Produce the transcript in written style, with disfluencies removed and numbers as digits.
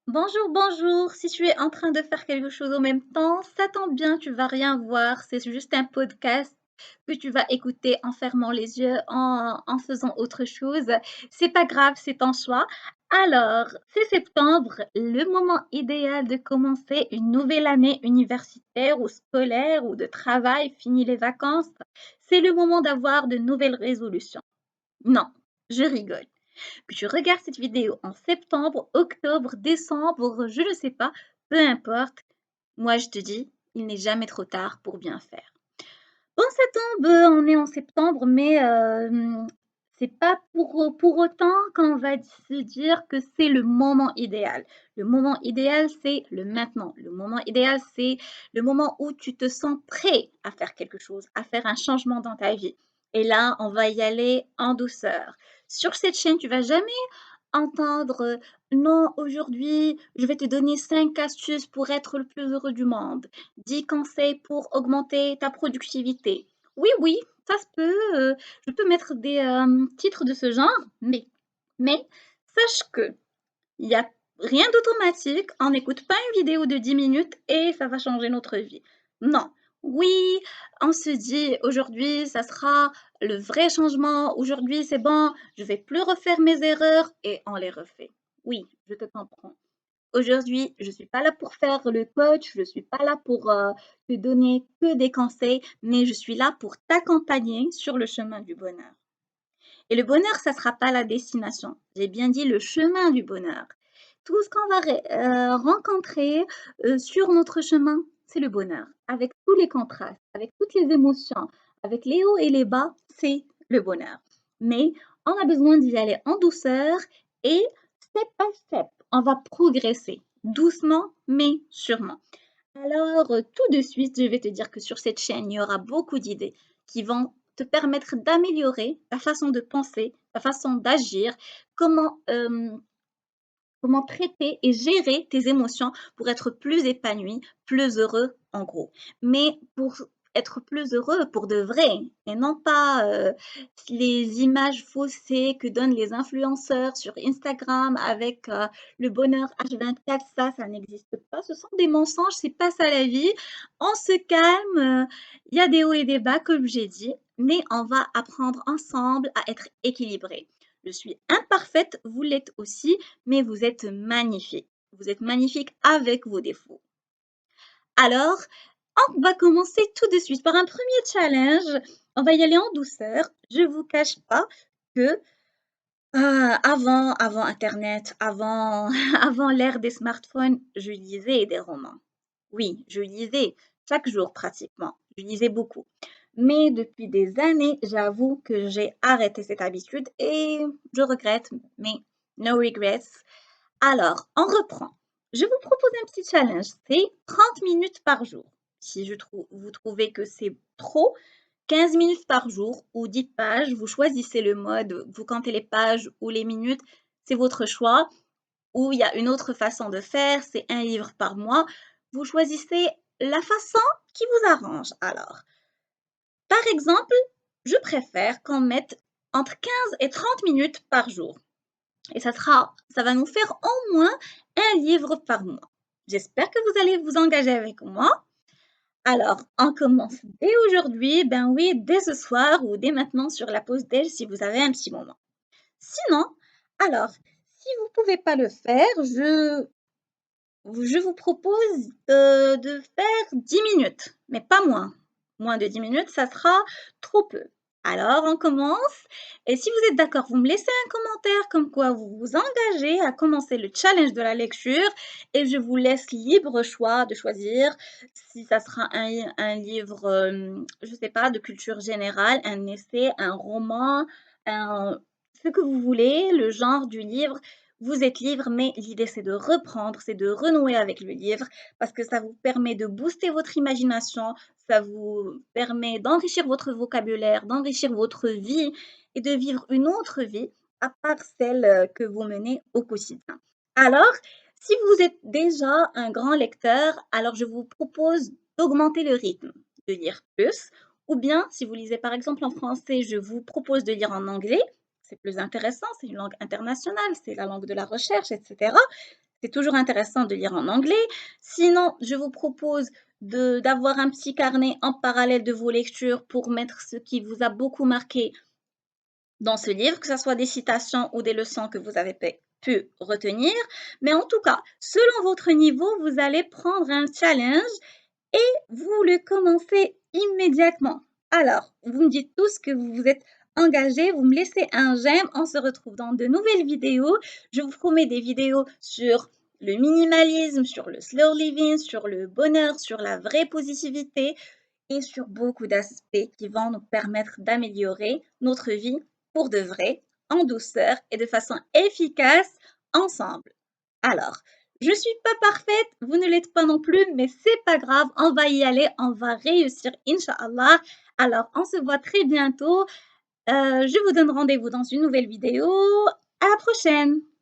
Bonjour, bonjour. Si tu es en train de faire quelque chose en même temps, ça tombe bien, tu vas rien voir. C'est juste un podcast que tu vas écouter en fermant les yeux, en faisant autre chose. C'est pas grave, c'est ton choix. Alors, c'est septembre, le moment idéal de commencer une nouvelle année universitaire ou scolaire ou de travail, fini les vacances. C'est le moment d'avoir de nouvelles résolutions. Non, je rigole. Que tu regardes cette vidéo en septembre, octobre, décembre, je ne sais pas, peu importe. Moi, je te dis, il n'est jamais trop tard pour bien faire. Bon, ça tombe, on est en septembre, mais c'est pas pour autant qu'on va se dire que c'est le moment idéal. Le moment idéal, c'est le maintenant. Le moment idéal, c'est le moment où tu te sens prêt à faire quelque chose, à faire un changement dans ta vie. Et là, on va y aller en douceur. Sur cette chaîne, tu vas jamais entendre non, aujourd'hui, je vais te donner 5 astuces pour être le plus heureux du monde. 10 conseils pour augmenter ta productivité. Oui, oui, ça se peut. Je peux mettre des titres de ce genre, mais sache que il n'y a rien d'automatique. On n'écoute pas une vidéo de 10 minutes et ça va changer notre vie. Non. Oui, on se dit aujourd'hui, ça sera le vrai changement. Aujourd'hui, c'est bon, je vais plus refaire mes erreurs et on les refait. Oui, je te comprends. Aujourd'hui, je ne suis pas là pour faire le coach, je ne suis pas là pour te donner que des conseils, mais je suis là pour t'accompagner sur le chemin du bonheur. Et le bonheur, ça ne sera pas la destination. J'ai bien dit le chemin du bonheur. Tout ce qu'on va rencontrer sur notre chemin, c'est le bonheur. Avec tous les contrastes, avec toutes les émotions, avec les hauts et les bas, c'est le bonheur. Mais on a besoin d'y aller en douceur et step by step. On va progresser doucement mais sûrement. Alors, tout de suite, je vais te dire que sur cette chaîne, il y aura beaucoup d'idées qui vont te permettre d'améliorer ta façon de penser, ta façon d'agir, comment, comment traiter et gérer tes émotions pour être plus épanoui, plus heureux en gros. Mais pour être plus heureux pour de vrai et non pas les images faussées que donnent les influenceurs sur Instagram avec le bonheur H24, ça n'existe pas. Ce sont des mensonges, c'est pas ça la vie. On se calme, il y a des hauts et des bas comme j'ai dit, mais on va apprendre ensemble à être équilibrés. Je suis imparfaite, vous l'êtes aussi, mais vous êtes magnifique. Vous êtes magnifique avec vos défauts. Alors, on va commencer tout de suite par un premier challenge. On va y aller en douceur. Je ne vous cache pas que avant Internet, avant l'ère des smartphones, je lisais des romans. Oui, je lisais chaque jour pratiquement. Je lisais beaucoup. Mais depuis des années, j'avoue que j'ai arrêté cette habitude et je regrette, mais no regrets. Alors, on reprend. Je vous propose un petit challenge, c'est 30 minutes par jour. Si vous trouvez que c'est trop, 15 minutes par jour ou 10 pages, vous choisissez le mode, vous comptez les pages ou les minutes, c'est votre choix. Ou il y a une autre façon de faire, c'est un livre par mois. Vous choisissez la façon qui vous arrange. Alors, par exemple, je préfère qu'on mette entre 15 et 30 minutes par jour. Et ça va nous faire au moins un livre par mois. J'espère que vous allez vous engager avec moi. Alors, on commence dès aujourd'hui, ben oui, dès ce soir ou dès maintenant sur la pause déj si vous avez un petit moment. Sinon, alors, si vous ne pouvez pas le faire, je vous propose de faire 10 minutes, mais pas moins. Moins de 10 minutes, ça sera trop peu. Alors, on commence. Et si vous êtes d'accord, vous me laissez un commentaire comme quoi vous vous engagez à commencer le challenge de la lecture et je vous laisse libre choix de choisir si ça sera un livre, je ne sais pas, de culture générale, un essai, un roman, ce que vous voulez, le genre du livre. Vous êtes libre, mais l'idée c'est de reprendre, c'est de renouer avec le livre parce que ça vous permet de booster votre imagination, ça vous permet d'enrichir votre vocabulaire, d'enrichir votre vie et de vivre une autre vie à part celle que vous menez au quotidien. Alors, si vous êtes déjà un grand lecteur, alors je vous propose d'augmenter le rythme, de lire plus, ou bien si vous lisez par exemple en français, je vous propose de lire en anglais, c'est plus intéressant, c'est une langue internationale, c'est la langue de la recherche, etc. c'est toujours intéressant de lire en anglais. Sinon, je vous propose d'avoir un petit carnet en parallèle de vos lectures pour mettre ce qui vous a beaucoup marqué dans ce livre, que ce soit des citations ou des leçons que vous avez pu retenir. Mais en tout cas, selon votre niveau, vous allez prendre un challenge et vous le commencez immédiatement. Alors, vous me dites tous que vous vous êtes engagés, vous me laissez un j'aime, on se retrouve dans de nouvelles vidéos. Je vous promets des vidéos sur le minimalisme, sur le slow living, sur le bonheur, sur la vraie positivité et sur beaucoup d'aspects qui vont nous permettre d'améliorer notre vie pour de vrai, en douceur et de façon efficace ensemble. Alors, je ne suis pas parfaite, vous ne l'êtes pas non plus, mais c'est pas grave, on va y aller, on va réussir, Inch'Allah. Alors, on se voit très bientôt. Je vous donne rendez-vous dans une nouvelle vidéo. À la prochaine!